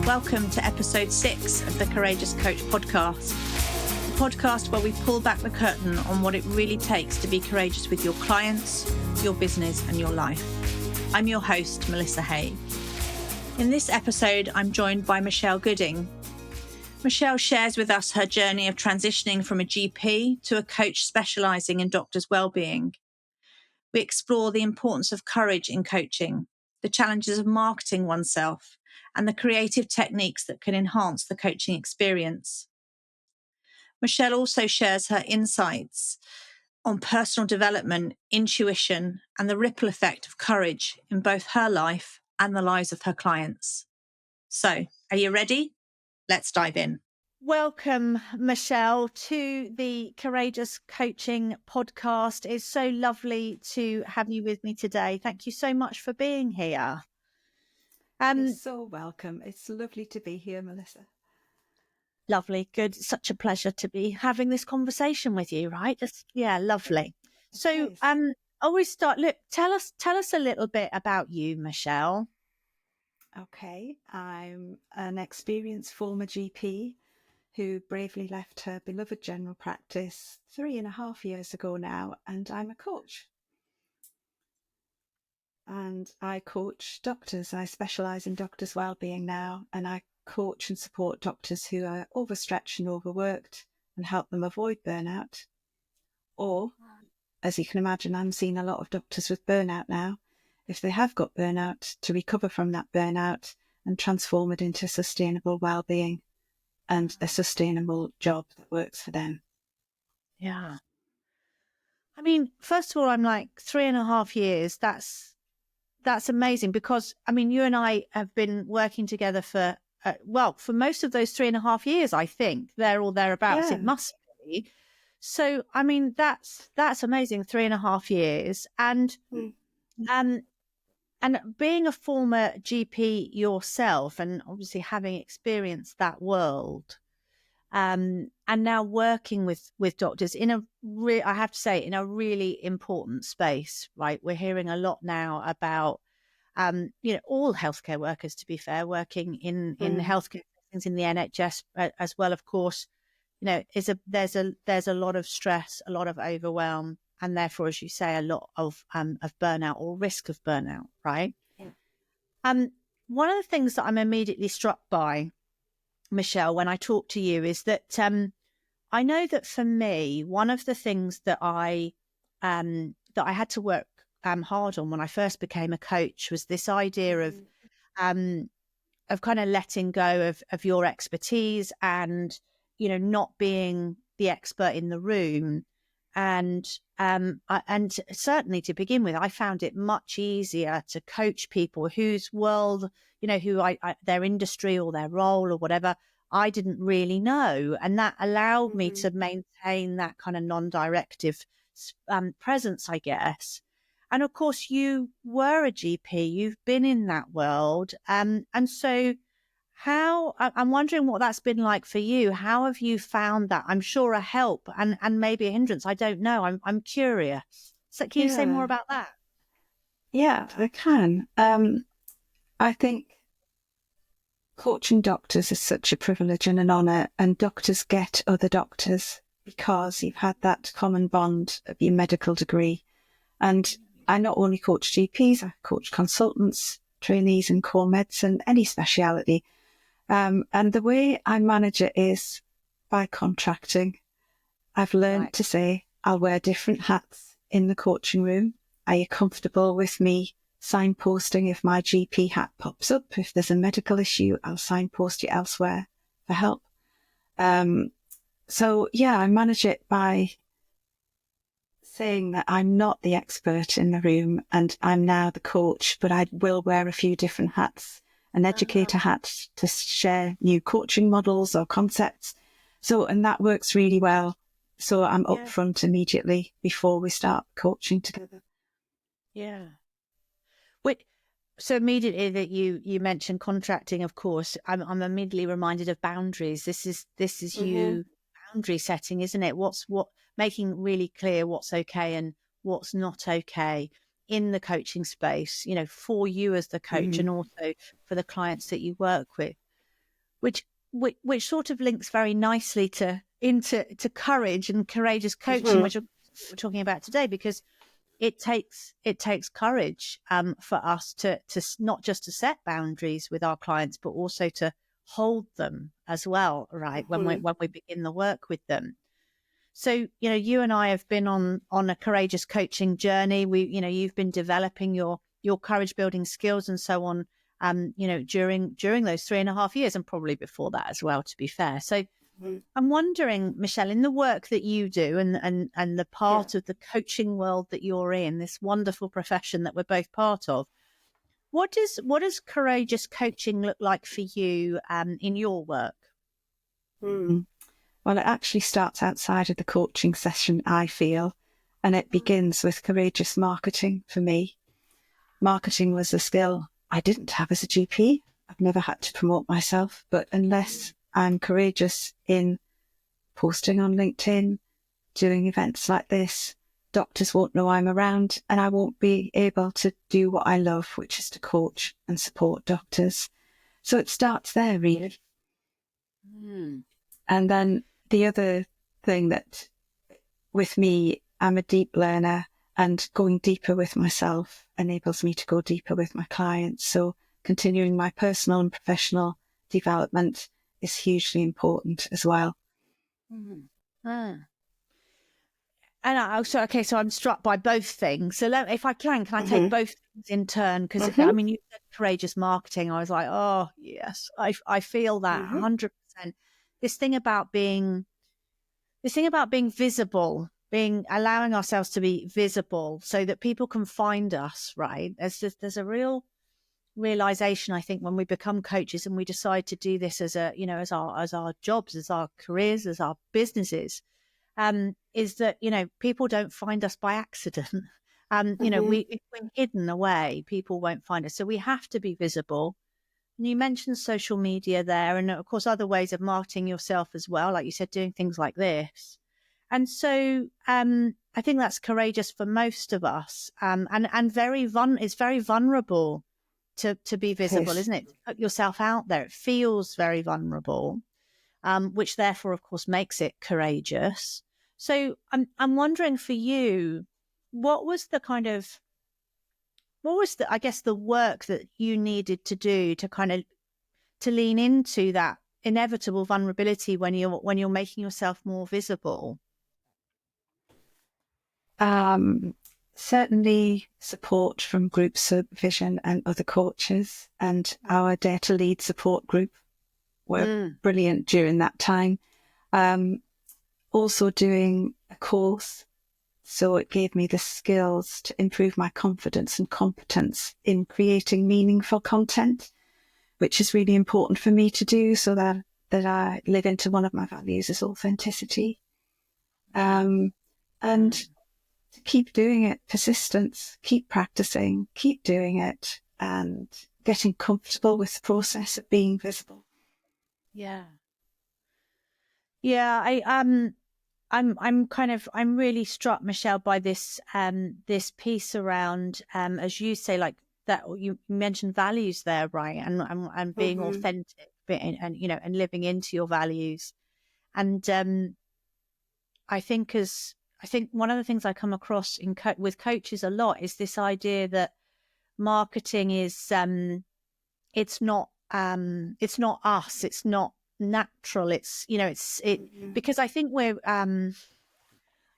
Welcome to episode 6 of the Courageous Coach podcast, the podcast where we pull back the curtain on what it really takes to be courageous with your clients, your business and your life. I'm your host, Melissa Haigh. In this episode, I'm joined by Michelle Gooding. Michelle shares with us her journey of transitioning from a GP to a coach specialising in doctors' wellbeing. We explore the importance of courage in coaching, the challenges of marketing oneself, and the creative techniques that can enhance the coaching experience. Michelle also shares her insights on personal development, intuition, and the ripple effect of courage in both her life and the lives of her clients. So, are you ready? Let's dive in. Welcome, Michelle, to the Courageous Coaching podcast. It's so lovely to have you with me today. Thank you so much for being here. You're so welcome. It's lovely to be here, Melissa. Lovely. Good. Such a pleasure to be having this conversation with you, right? Lovely. So, always start, look, tell us a little bit about you, Michelle. Okay. I'm an experienced former GP who bravely left her beloved general practice 3.5 years ago now, and I'm a coach. And I coach doctors. I specialise in doctors' wellbeing now, and I coach and support doctors who are overstretched and overworked and help them avoid burnout. Or, as you can imagine, I'm seeing a lot of doctors with burnout now. If they have got burnout, to recover from that burnout and transform it into sustainable wellbeing and a sustainable job that works for them. Yeah. I mean, first of all, I'm like 3.5 years. That's amazing because, I mean, you and I have been working together for most of those 3.5 years, I think, there or thereabouts. Yeah. It must be. So, I mean, that's amazing, 3.5 years. And being a former GP yourself and obviously having experienced that world, and now working with doctors in I have to say, in a really important space, right? We're hearing a lot now about, all healthcare workers, to be fair, working in healthcare settings in the NHS as well, of course, there's a lot of stress, a lot of overwhelm, and therefore, as you say, a lot of burnout or risk of burnout, right? Yeah. One of the things that I'm immediately struck by, Michelle, when I talk to you is that I know that for me, one of the things that I had to work hard on when I first became a coach was this idea of kind of letting go of your expertise and, not being the expert in the room. And certainly to begin with, I found it much easier to coach people whose world, who their industry or their role or whatever, I didn't really know. And that allowed me to maintain that kind of non-directive presence, I guess. And of course, you were a GP, you've been in that world. And so I'm wondering what that's been like for you. How have you found that? I'm sure a help and maybe a hindrance. I don't know. I'm curious. So can you say more about that? Yeah, I can. I think coaching doctors is such a privilege and an honour, and doctors get other doctors because you've had that common bond of your medical degree. And I not only coach GPs, I coach consultants, trainees in core medicine, any speciality. And the way I manage it is by contracting. I've learned to say, I'll wear different hats in the coaching room. Are you comfortable with me signposting if my GP hat pops up? If there's a medical issue, I'll signpost you elsewhere for help. So yeah, I manage it by saying that I'm not the expert in the room and I'm now the coach, but I will wear a few different hats, an educator hat to share new coaching models or concepts. So, and that works really well. So I'm upfront immediately before we start coaching together. Yeah. So immediately that you mentioned contracting, of course, I'm immediately reminded of boundaries. This is you boundary setting, isn't it? What making really clear what's okay and what's not okay in the coaching space, for you as the coach and also for the clients that you work with. which sort of links very nicely into courage and courageous coaching, which we're talking about today, because it takes courage for us to not just to set boundaries with our clients, but also to hold them as well, right? When we begin the work with them. So, you and I have been on a courageous coaching journey. You've been developing your courage building skills and so on, during those 3.5 years, and probably before that as well, to be fair. So I'm wondering, Michelle, in the work that you do and the part of the coaching world that you're in, this wonderful profession that we're both part of, what does courageous coaching look like for you in your work? Well, it actually starts outside of the coaching session, I feel, and it begins with courageous marketing for me. Marketing was a skill I didn't have as a GP. I've never had to promote myself, but unless I'm courageous in posting on LinkedIn, doing events like this, doctors won't know I'm around, and I won't be able to do what I love, which is to coach and support doctors. So it starts there, really. And then the other thing that with me, I'm a deep learner, and going deeper with myself enables me to go deeper with my clients. So continuing my personal and professional development is hugely important as well. And so I'm struck by both things. So if I can I take both things in turn? Because I mean, you said courageous marketing. I was like, oh yes, I feel that 100%. This thing about being visible, allowing ourselves to be visible, so that people can find us. Right? There's a real realization, I think, when we become coaches and we decide to do this as our jobs, as our careers, as our businesses. Is that, people don't find us by accident. If we're hidden away, people won't find us. So we have to be visible. And you mentioned social media there, and of course, other ways of marketing yourself as well, like you said, doing things like this. And so I think that's courageous for most of us, and it's very vulnerable to be visible, isn't it? To put yourself out there. It feels very vulnerable, which therefore, of course, makes it courageous. So I'm wondering for you, what was I guess the work that you needed to do to kind of to lean into that inevitable vulnerability when you're making yourself more visible? Certainly support from group supervision and other coaches, and our Dare to Lead support group were brilliant during that time. Also doing a course, so it gave me the skills to improve my confidence and competence in creating meaningful content, which is really important for me to do, so that I live into one of my values is authenticity. And to keep doing it, persistence, keep practicing, keep doing it, and getting comfortable with the process of being visible. Yeah. I'm really struck, Michelle, by this piece around, as you say, like that you mentioned values there, right? And being authentic, and living into your values. And I think one of the things I come across with coaches a lot is this idea that marketing is it's not us, it's not natural, it's because I think we're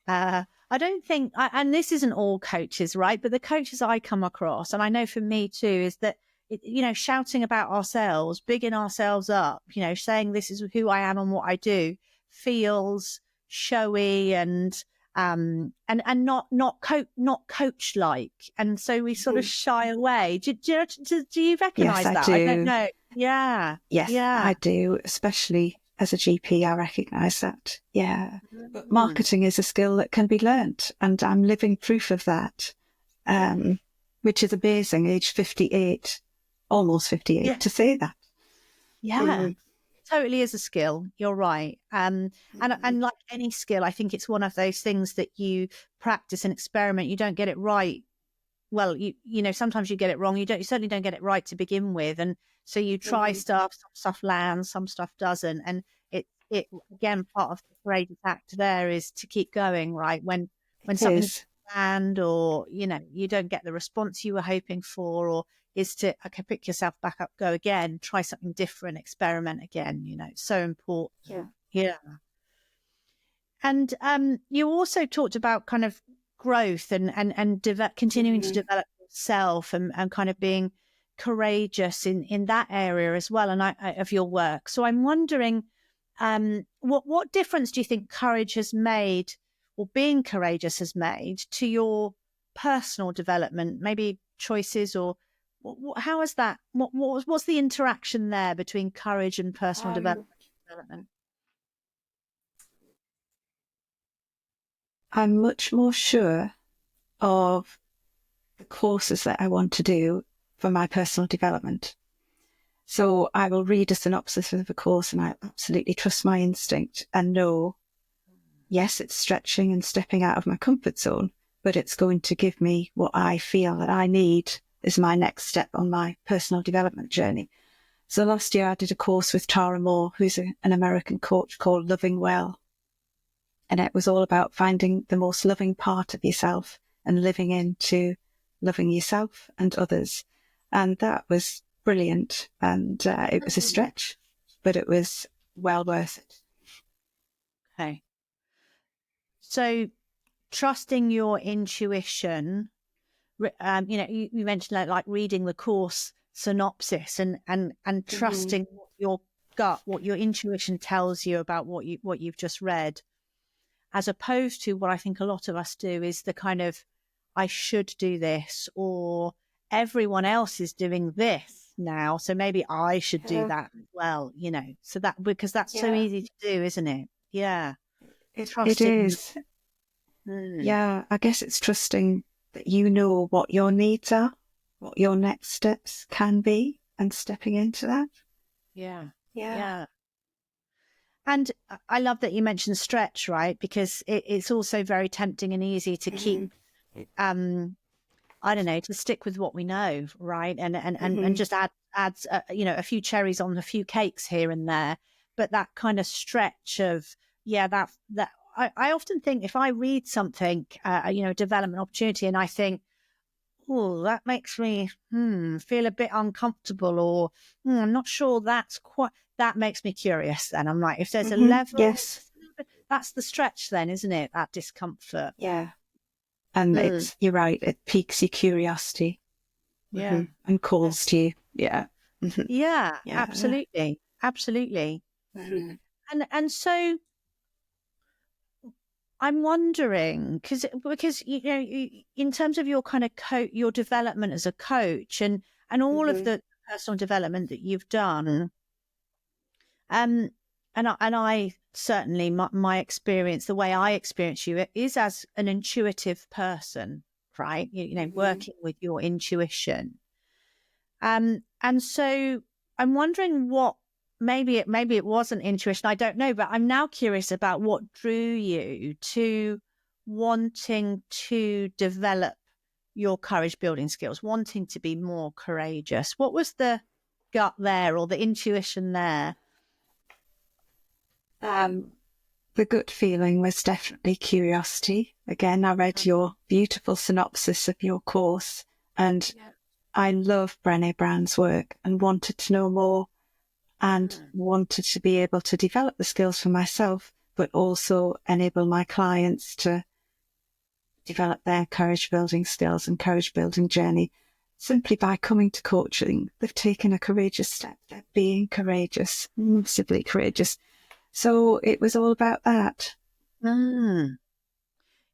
I don't think and this isn't all coaches, right, but the coaches I come across, and I know for me too, is that shouting about ourselves, bigging ourselves up, saying this is who I am and what I do, feels showy and not coach like, and so we sort of shy away. Do you recognize that? I don't know. Yes, I do, especially as a GP. I recognise that. But marketing is a skill that can be learnt, and I'm living proof of that, which is amazing. Age 58, almost 58, to say that. Totally is a skill. You're right. And like any skill, I think it's one of those things that you practice and experiment. You don't get it right well, sometimes you get it wrong. You certainly don't get it right to begin with. And so you try stuff, some stuff lands, some stuff doesn't. And it again, part of the courageous act there is to keep going, right? When It something is. land, or, you don't get the response you were hoping for, or is to, okay, pick yourself back up, go again, try something different, experiment again, it's so important. Yeah. Yeah. And you also talked about kind of growth and continuing to develop yourself, and kind of being courageous in that area as well, and of your work. So I'm wondering, what difference do you think courage has made, or being courageous has made, to your personal development? Maybe choices, or how is that? What's the interaction there between courage and personal development? I'm much more sure of the courses that I want to do for my personal development. So I will read a synopsis of a course and I absolutely trust my instinct and know, yes, it's stretching and stepping out of my comfort zone, but it's going to give me what I feel that I need as my next step on my personal development journey. So last year I did a course with Tara Moore, who's an American coach, called Loving Well. And it was all about finding the most loving part of yourself and living into loving yourself and others. And that was brilliant. And it was a stretch, but it was well worth it. Okay. So trusting your intuition, you mentioned like reading the course synopsis, and trusting your gut, what your intuition tells you about what you've just read, as opposed to what I think a lot of us do is the kind of, I should do this, or everyone else is doing this now, so maybe I should do that as well, so that, because that's so easy to do, isn't it? Yeah. It is. Yeah, I guess it's trusting that you know what your needs are, what your next steps can be, and stepping into that. Yeah. And I love that you mentioned stretch, right? Because it's also very tempting and easy to keep, I don't know, to stick with what we know, right? And just add a few cherries on a few cakes here and there. But that kind of stretch of, that I often think, if I read something, development opportunity, and I think, oh, that makes me feel a bit uncomfortable, or I'm not sure that makes me curious. Then I'm like, if there's a level, yes, that's the stretch then, isn't it? That discomfort. Yeah. And you're right, it piques your curiosity. Yeah. And calls to you. Yeah. Yeah, absolutely. Absolutely. And so I'm wondering, because in terms of your kind of your development as a coach, and all of the personal development that you've done, and I certainly, my experience, the way I experience you, is as an intuitive person, right? Working with your intuition. And so I'm wondering what, maybe it wasn't intuition, I don't know, but I'm now curious about what drew you to wanting to develop your courage building skills, wanting to be more courageous. What was the gut there, or the intuition there? The gut feeling was definitely curiosity. Again, I read your beautiful synopsis of your course, and I love Brené Brown's work and wanted to know more, and wanted to be able to develop the skills for myself, but also enable my clients to develop their courage building skills and courage building journey. Simply by coming to coaching, they've taken a courageous step. They're being courageous, massively courageous. So it was all about that. Yeah,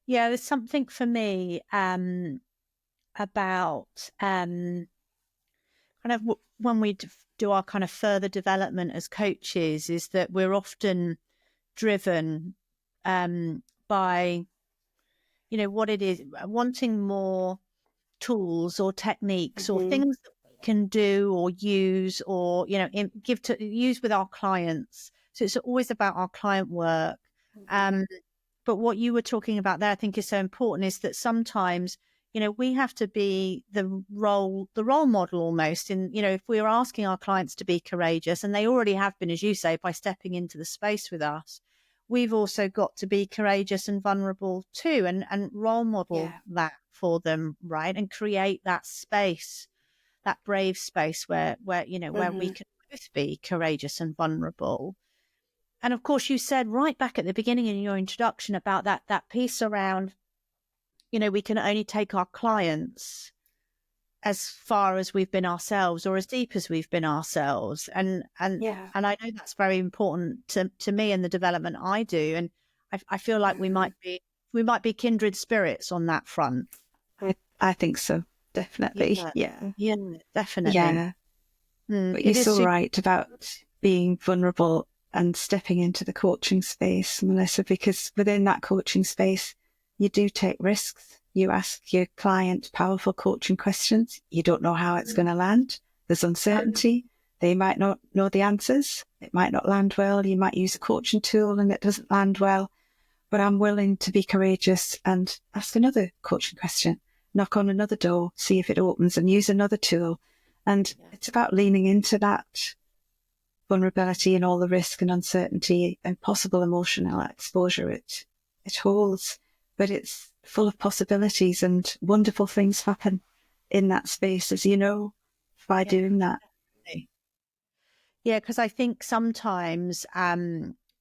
there's something for me about kind of when we do our kind of further development as coaches, is that we're often driven by, what it is, wanting more tools or techniques or things that we can do or use, or, use with our clients. So it's always about our client work. But what you were talking about there, I think, is so important, is that sometimes we have to be the role model almost in, if we are asking our clients to be courageous, and they already have been, as you say, by stepping into the space with us, we've also got to be courageous and vulnerable too, and role model that for them, right? And create that space, that brave space where we can both be courageous and vulnerable. And of course, you said right back at the beginning in your introduction about that piece around, we can only take our clients as far as we've been ourselves, or as deep as we've been ourselves. And I know that's very important to me in the development I do. And I feel like we might be kindred spirits on that front. I think so. Definitely. Yeah, definitely. Yeah. But you're so right about being vulnerable and stepping into the coaching space, Melissa, because within that coaching space, you do take risks. You ask your client powerful coaching questions. You don't know how it's going to land. There's uncertainty. They might not know the answers. It might not land well. You might use a coaching tool and it doesn't land well. But I'm willing to be courageous and ask another coaching question, knock on another door, see if it opens, and use another tool. And it's about leaning into that vulnerability and all the risk and uncertainty and possible emotional exposure it holds. But it's full of possibilities, and wonderful things happen in that space, as you know, by doing that. Yeah, because I think sometimes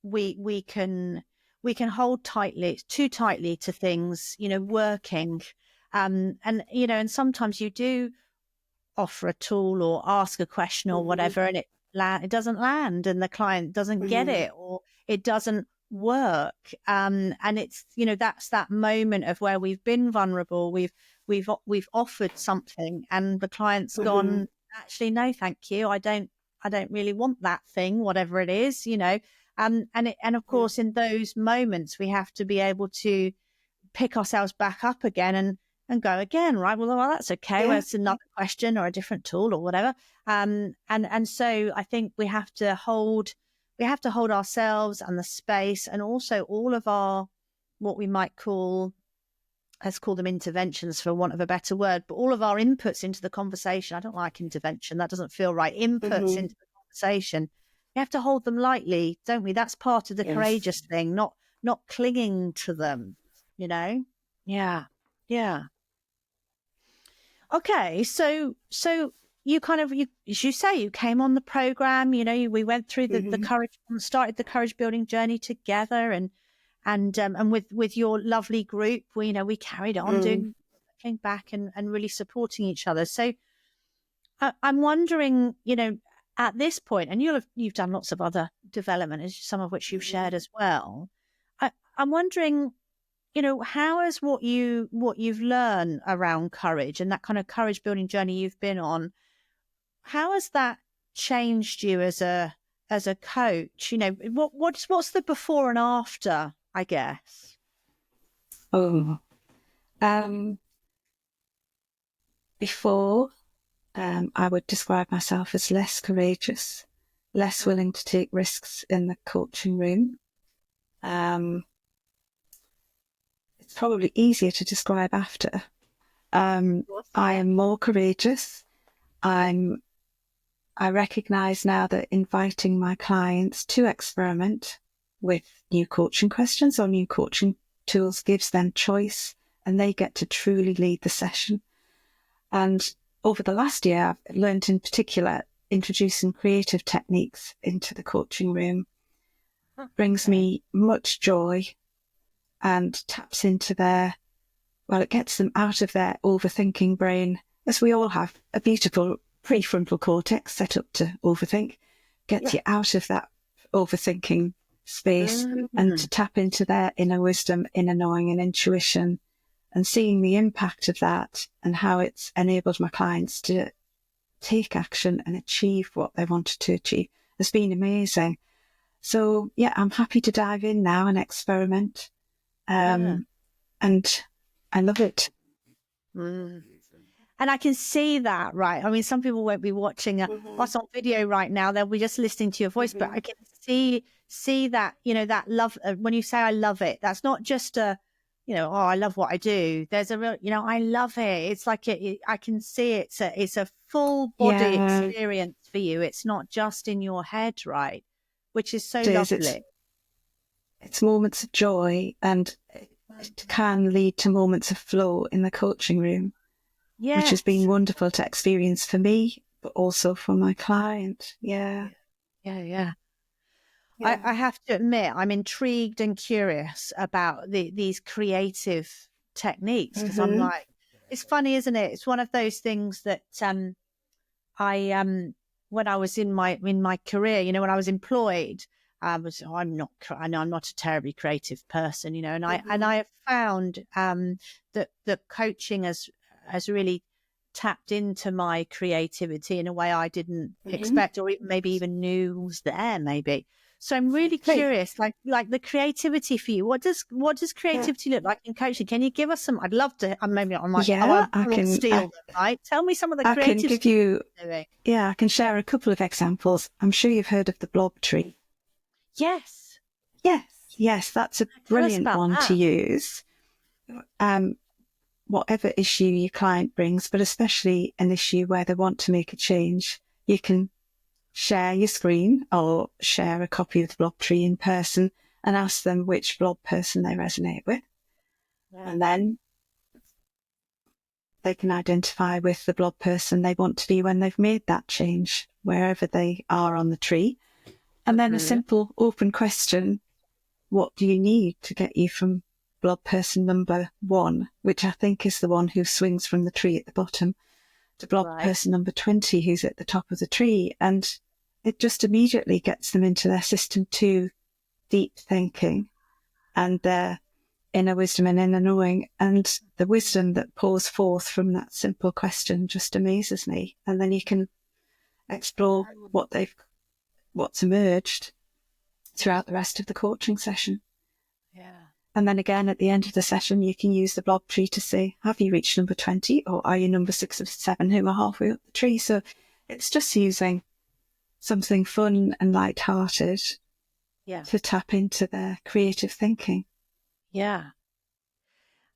we can hold too tightly to things, working, and sometimes you do offer a tool or ask a question or whatever, and it doesn't land, and the client doesn't get it, or it doesn't work. And it's, that's that moment of where we've been vulnerable, we've offered something, and the client's gone, actually, no, thank you. I don't really want that thing, whatever it is, and of course, in those moments, we have to be able to pick ourselves back up again and go again, right? Well, that's okay. Well, it's another question or a different tool or whatever. And so I think we have to hold ourselves and the space, and also all of our, what we might call, let's call them interventions for want of a better word, but all of our inputs into the conversation. I don't like intervention. That doesn't feel right. Inputs into the conversation. We have to hold them lightly, don't we? That's part of the courageous thing, not clinging to them, Yeah. Okay. So you kind of, as you say, you came on the program, we went through the courage, started the courage building journey together, and with your lovely group, we carried on doing back and really supporting each other. So I'm wondering, at this point, and you've done lots of other development, some of which you've shared as well. I'm wondering, how has what you've learned around courage and that kind of courage building journey you've been on, how has that changed you as a coach? What's the before and after, I guess? Before, I would describe myself as less courageous, less willing to take risks in the coaching room. It's probably easier to describe after. I am more courageous. I recognise now that inviting my clients to experiment with new coaching questions or new coaching tools gives them choice, and they get to truly lead the session. And over the last year, I've learned in particular introducing creative techniques into the coaching room brings me much joy and taps into it gets them out of their overthinking brain, as we all have a beautiful prefrontal cortex set up to overthink, gets you out of that overthinking space and to tap into their inner wisdom, inner knowing and intuition, and seeing the impact of that and how it's enabled my clients to take action and achieve what they wanted to achieve has been amazing. So yeah, I'm happy to dive in now and experiment. And I love it. And I can see that, right? I mean, some people won't be watching us on video right now. They'll be just listening to your voice, but I can see that, that love. When you say I love it, that's not just a oh, I love what I do. There's a real, I love it. It's like I can see it's a full body Yeah, experience for you. It's not just in your head, right? Which is so it is. lovely. It's moments of joy, and it can lead to moments of flow in the coaching room, which has been Yes. wonderful to experience for me, but also for my client. Yeah. Yeah. Yeah. I have to admit, I'm intrigued and curious about these creative techniques, because I'm Mm-hmm. like, it's funny, isn't it? It's one of those things that I when I was in my career, when I was employed, I'm not a terribly creative person, and I have found that coaching has really tapped into my creativity in a way I didn't Mm-hmm. expect, or maybe even knew was there, maybe. So I'm really Great. curious, like the creativity for you. What does Yeah. creativity look like in coaching? Can you give us some? I'd love to. Maybe I might. I Yeah, won't, I won't steal them. Right? Tell me some of the I can creative give stuff you, you're doing. yeah, I can share a couple of examples. I'm sure you've heard of the blob tree. Yes. Yes, that's a Tell us brilliant about one to that. use. Um, Whatever issue your client brings, but especially an issue where they want to make a change, you can share your screen or share a copy of the blob tree in person and ask them which blob person they resonate with. Yeah. And then they can identify with the blob person they want to be when they've made that change, wherever they are on the tree. And then a Mhm. simple open question: what do you need to get you from blob person number 1, which I think is the one who swings from the tree at the bottom, to blob Right. person number 20, who's at the top of the tree? And it just immediately gets them into their system 2 deep thinking and their inner wisdom and inner knowing. And the wisdom that pours forth from that simple question just amazes me. And then you can explore what's emerged throughout the rest of the coaching session. Yeah. And then again, at the end of the session, you can use the blob tree to say, have you reached number 20, or are you number 6 of 7 who are halfway up the tree? So it's just using something fun and light-hearted Yeah. to tap into their creative thinking. Yeah.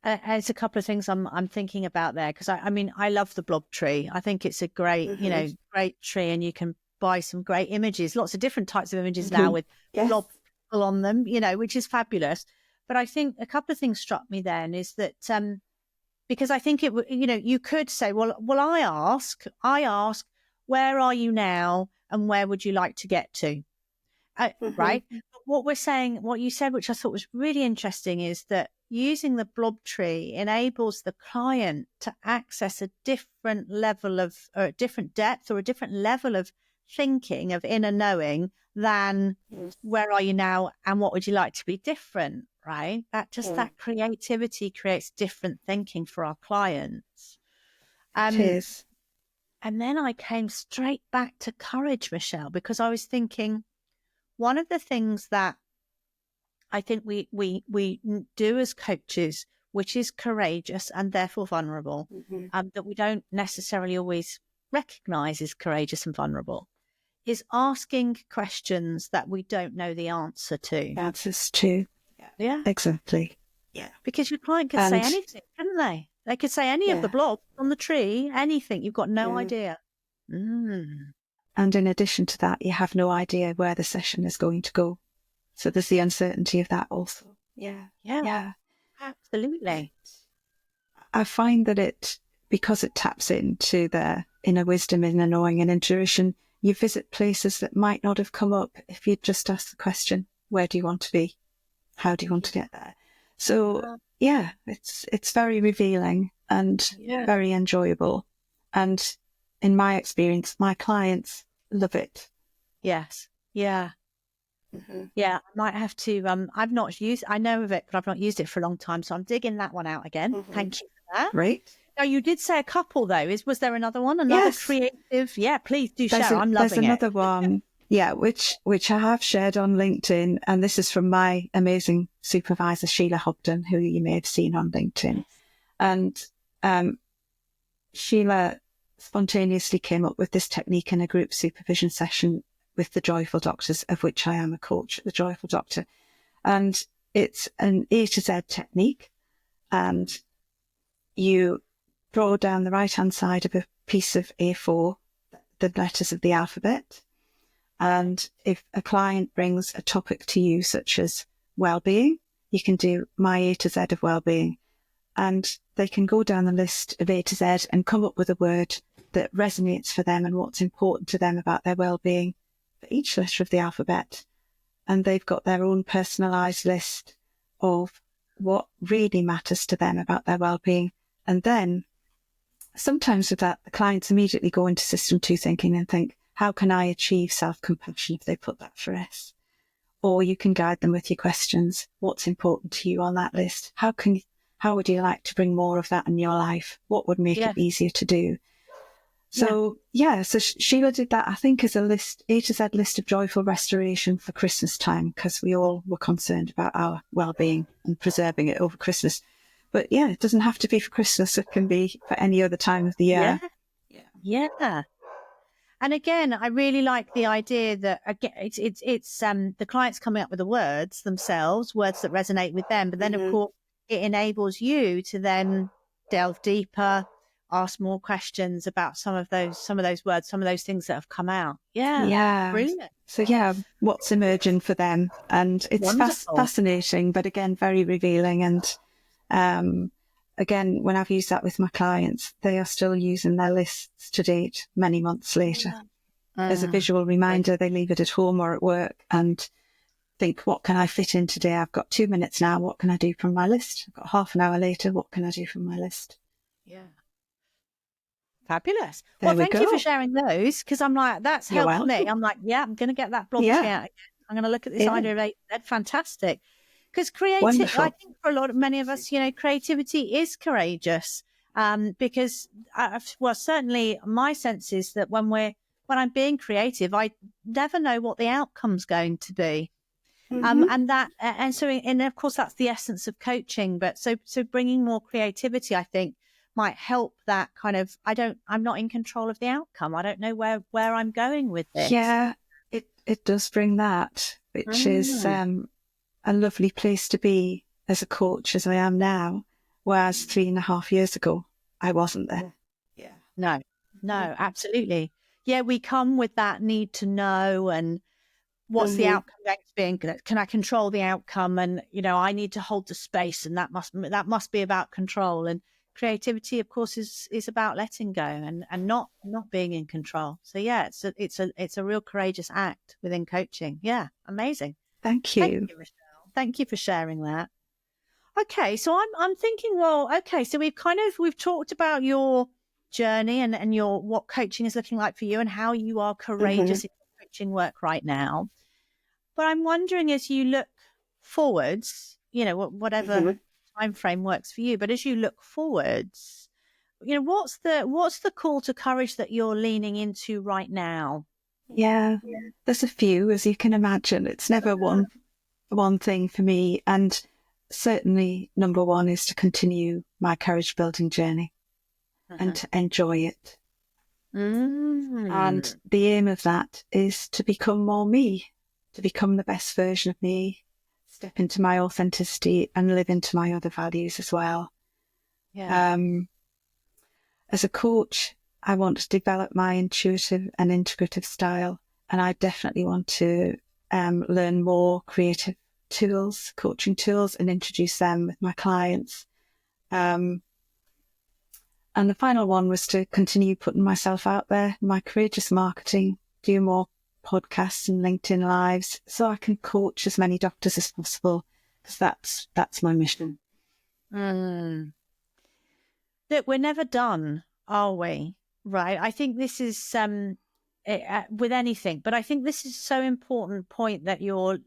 There's a couple of things I'm thinking about there, because I mean, I love the blob tree. I think it's a great Mm-hmm. great tree, and you can buy some great images, lots of different types of images now Mm-hmm. with Yes. blob people on them, which is fabulous. But I think a couple of things struck me then is that because I think you could say, well, I ask, where are you now, and where would you like to get to? Mm-hmm. Right. But what you said, which I thought was really interesting, is that using the blob tree enables the client to access a different level of, or a different depth, or a different level of thinking, of inner knowing, than Yes. where are you now and what would you like to be different, right? That creativity creates different thinking for our clients. It Um, is. and then I came straight back to courage, Michelle, because I was thinking, one of the things that I think we do as coaches, which is courageous and therefore vulnerable, Mm-hmm. that we don't necessarily always recognize as courageous and vulnerable, is asking questions that we don't know the answer to. Answers to. Yeah. Yeah. Exactly. Yeah. Because your client could say And anything, couldn't they? They could say any of the yeah. blobs on the tree, anything. You've got no Yeah. idea. And in addition to that, you have no idea where the session is going to go. So there's the uncertainty of that also. Yeah. Yeah, Yeah. absolutely. I find that because it taps into their inner wisdom, inner knowing and intuition, you visit places that might not have come up if you'd just asked the question, where do you want to be? How do you want to get there? So yeah, it's very revealing and Yeah. very enjoyable. And in my experience, my clients love it. Yes. Yeah. Yeah, I might have to. I know of it, but I've not used it for a long time. So I'm digging that one out again. Thank you for that. Great. Now, you did say a couple, though. Was there another one? Another Yes. creative? Yeah, please do share. I'm There's loving it. another one, yeah, which I have shared on LinkedIn, and this is from my amazing supervisor, Sheila Hobden, who you may have seen on LinkedIn. And Sheila spontaneously came up with this technique in a group supervision session with the Joyful Doctors, of which I am a coach, the Joyful Doctor. And it's an A to Z technique. and you draw down the right-hand side of a piece of A4 the letters of the alphabet. And if a client brings a topic to you, such as wellbeing, you can do my A to Z of wellbeing. And they can go down the list of A to Z and come up with a word that resonates for them and what's important to them about their wellbeing for each letter of the alphabet. And they've got their own personalised list of what really matters to them about their wellbeing. And then sometimes with that, the clients immediately go into system 2 thinking and think, how can I achieve self-compassion if they put that for S? Or you can guide them with your questions. What's important to you on that list? How would you like to bring more of that in your life? What would make it easier to do? So, so Sheila did that, I think, as a list, A to Z list of joyful restoration for Christmas time, because we all were concerned about our well-being and preserving it over Christmas. But yeah, it doesn't have to be for Christmas. It can be for any other time of the year. Yeah. And again, I really like the idea that again, it's the clients coming up with the words themselves, words that resonate with them. But then, of course, it enables you to then delve deeper, ask more questions about some of those words, some of those things that have come out. Yeah. Brilliant. So what's emerging for them. And it's fascinating, but again, very revealing. And again, when I've used that with my clients, they are still using their lists to date many months later. As a visual reminder, they leave it at home or at work and think, what can I fit in today? I've got 2 minutes now. What can I do from my list? I've got half an hour later. What can I do from my list? Yeah. Fabulous. Well, thank you for sharing those, because I'm like, that's helped me. I'm like, I'm going to get that blog out again. I'm going to look at this idea of that's fantastic. Because creativity, I think for many of us, creativity is courageous. Because, certainly my sense is that when I'm being creative, I never know what the outcome's going to be. And of course, that's the essence of coaching. But so bringing more creativity, I think, might help that kind of, I'm not in control of the outcome. I don't know where I'm going with this. Yeah, it does bring that, which is a lovely place to be as a coach as I am now, whereas 3.5 years ago, I wasn't there. Yeah. No, absolutely. Yeah, we come with that need to know and what's the outcome going to be, and can I control the outcome? And, I need to hold the space, and that must be about control. And creativity, of course, is about letting go and not being in control. So yeah, it's a real courageous act within coaching. Yeah, amazing. Thank you. Thank you, Michelle. Thank you for sharing that. Okay, so I'm thinking, so we've talked about your journey and your what coaching is looking like for you and how you are courageous in coaching work right now. But I'm wondering, as you look forwards, whatever time frame works for you, but as you look forwards, what's the call to courage that you're leaning into right now? Yeah, there's a few, as you can imagine. It's never one thing for me. And certainly number one is to continue my courage building journey and to enjoy it. And the aim of that is to become more me, to become the best version of me, step into my authenticity and live into my other values as well. Yeah. As a coach, I want to develop my intuitive and integrative style, and I definitely want to learn more creative tools, coaching tools, and introduce them with my clients. And the final one was to continue putting myself out there, my courageous marketing, do more podcasts and LinkedIn lives so I can coach as many doctors as possible, because that's my mission. Look, we're never done, are we? Right. I think this is with anything, but I think this is so important point that you're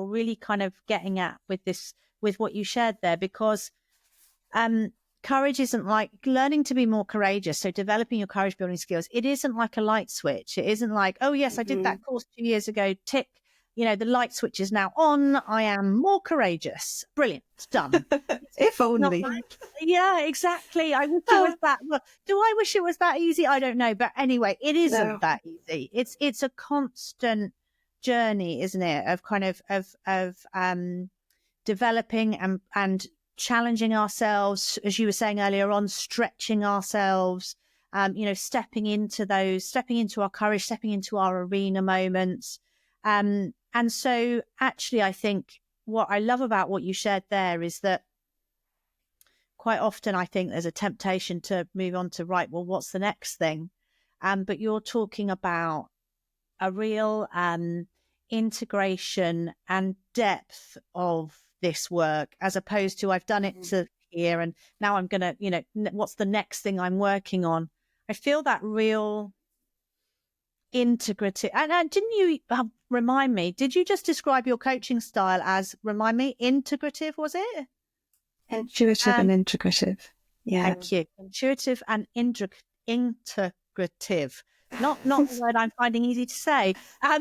really kind of getting at with what you shared there, because courage isn't like learning to be more courageous. So developing your courage building skills, it isn't like a light switch. It isn't like, oh yes, I did that course 2 years ago, tick, the light switch is now on. I am more courageous. Brilliant. It's done. If only. Yeah, exactly. I wish it was that. Well, do I wish it was that easy? I don't know. But anyway, it isn't that easy. It's a constant journey, isn't it? Of kind of developing and challenging ourselves, as you were saying earlier on, stretching ourselves, stepping into our courage, stepping into our arena moments. And so actually, I think what I love about what you shared there is that quite often I think there's a temptation to move on to, right, well, what's the next thing? But you're talking about a real integration and depth of this work, as opposed to I've done it to here and now I'm going to, what's the next thing I'm working on? I feel that real integrative. And didn't you remind me, did you just describe your coaching style as, remind me, integrative, was it? Intuitive and integrative. Yeah. Thank you. Intuitive and integrative. Not the word I'm finding easy to say. But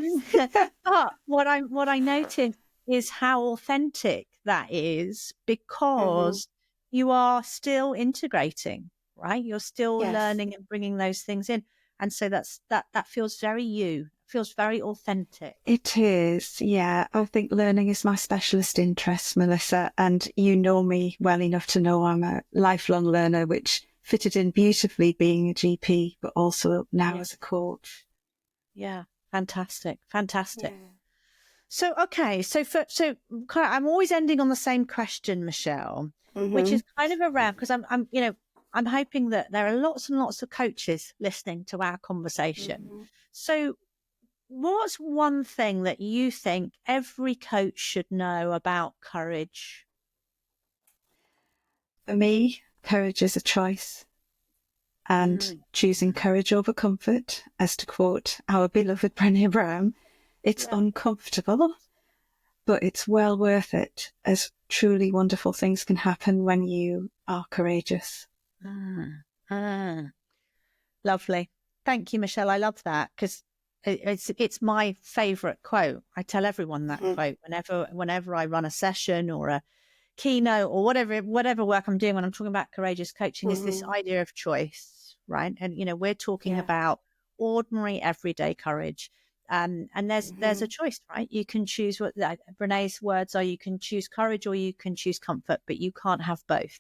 what I noticed is how authentic that is, because you are still integrating, right? You're still learning and bringing those things in. And so that feels very you, feels very authentic. It is, yeah. I think learning is my specialist interest, Melissa, and you know me well enough to know I'm a lifelong learner, which fitted in beautifully being a GP, but also now as a coach. Yeah, fantastic. Yeah. So, okay, so I'm always ending on the same question, Michelle, which is kind of around, because I'm hoping that there are lots and lots of coaches listening to our conversation. So what's one thing that you think every coach should know about courage? For me, courage is a choice. And choosing courage over comfort, as to quote our beloved Brené Brown, it's uncomfortable, but it's well worth it, as truly wonderful things can happen when you are courageous. Lovely. Thank you, Michelle. I love that, because it's my favourite quote. I tell everyone that quote whenever I run a session or a keynote or whatever work I'm doing when I'm talking about courageous coaching, is this idea of choice, right? And we're talking about ordinary everyday courage, and there's a choice, right? You can choose what Brené's words are: you can choose courage or you can choose comfort, but you can't have both.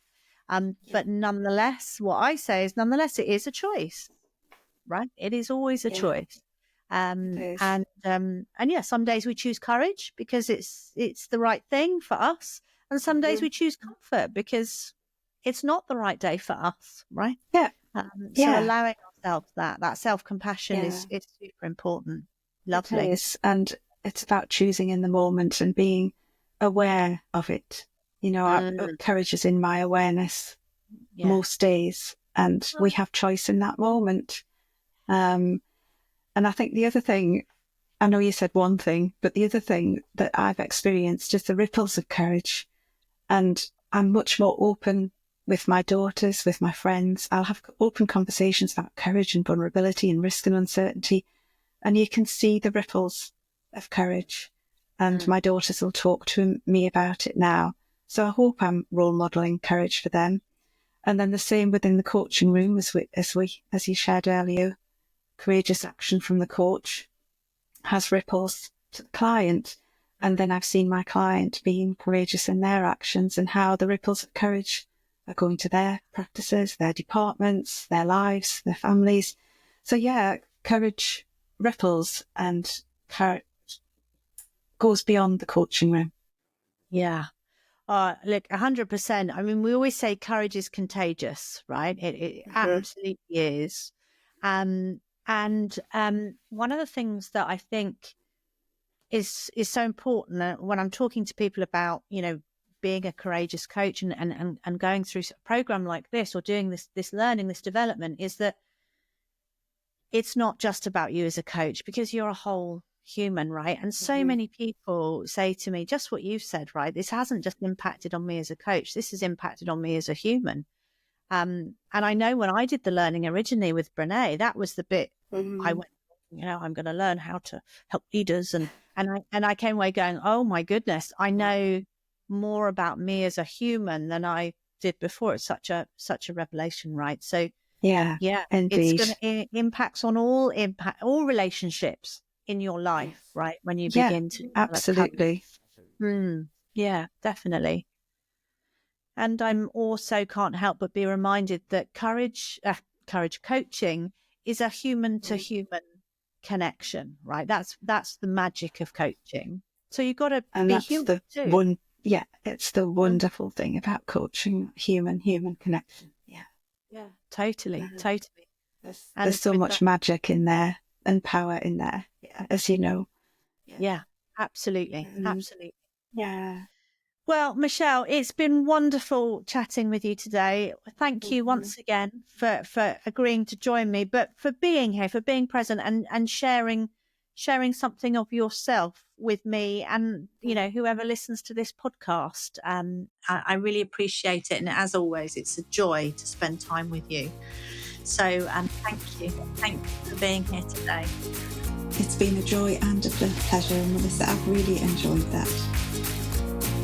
But nonetheless, what I say is, nonetheless, it is a choice, right? It is always a choice. And some days we choose courage because it's the right thing for us, and some days we choose comfort because it's not the right day for us, right? So allowing ourselves that self-compassion is super important. Lovely. It is, and it's about choosing in the moment and being aware of it. Courage is in my awareness most days, and we have choice in that moment. And I think the other thing, I know you said one thing, but the other thing that I've experienced is the ripples of courage. And I'm much more open with my daughters, with my friends. I'll have open conversations about courage and vulnerability and risk and uncertainty. And you can see the ripples of courage. And my daughters will talk to me about it now. So I hope I'm role modelling courage for them. And then the same within the coaching room, as you shared earlier, courageous action from the coach has ripples to the client. And then I've seen my client being courageous in their actions, and how the ripples of courage are going to their practices, their departments, their lives, their families. So courage ripples, and courage goes beyond the coaching room. Yeah. Look, 100%. I mean, we always say courage is contagious, right? It absolutely is. And one of the things that I think is so important when I'm talking to people about, being a courageous coach and going through a program like this, or doing this learning, this development, is that it's not just about you as a coach, because you're a whole human, right? And so many people say to me just what you've said, right? This hasn't just impacted on me as a coach, this has impacted on me as a human. And I know when I did the learning originally with Brené, that was the bit I went, I'm going to learn how to help leaders, and I came away going, oh my goodness, I know more about me as a human than I did before. It's such a revelation, right? So indeed. It's going to impacts on all relationships in your life, right? When you begin to absolutely. Yeah, definitely. And I'm also can't help but be reminded that courage coaching is a human to human connection, right? That's the magic of coaching. So you've got to And be that's human the too. it's the wonderful thing about coaching, human connection. Yeah, totally. There's so much magic in there and power in there, as you know. Yeah, absolutely. Yeah. Well, Michelle, it's been wonderful chatting with you today. Thank you once again for agreeing to join me, but for being here, for being present and sharing something of yourself with me and, whoever listens to this podcast. I really appreciate it. And as always, it's a joy to spend time with you. So thank you. Thank you for being here today. It's been a joy and a pleasure, Melissa. I've really enjoyed that.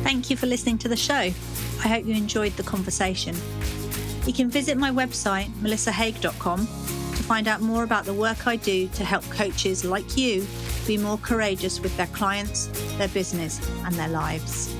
Thank you for listening to the show. I hope you enjoyed the conversation. You can visit my website, melissahaig.com, to find out more about the work I do to help coaches like you be more courageous with their clients, their business, and their lives.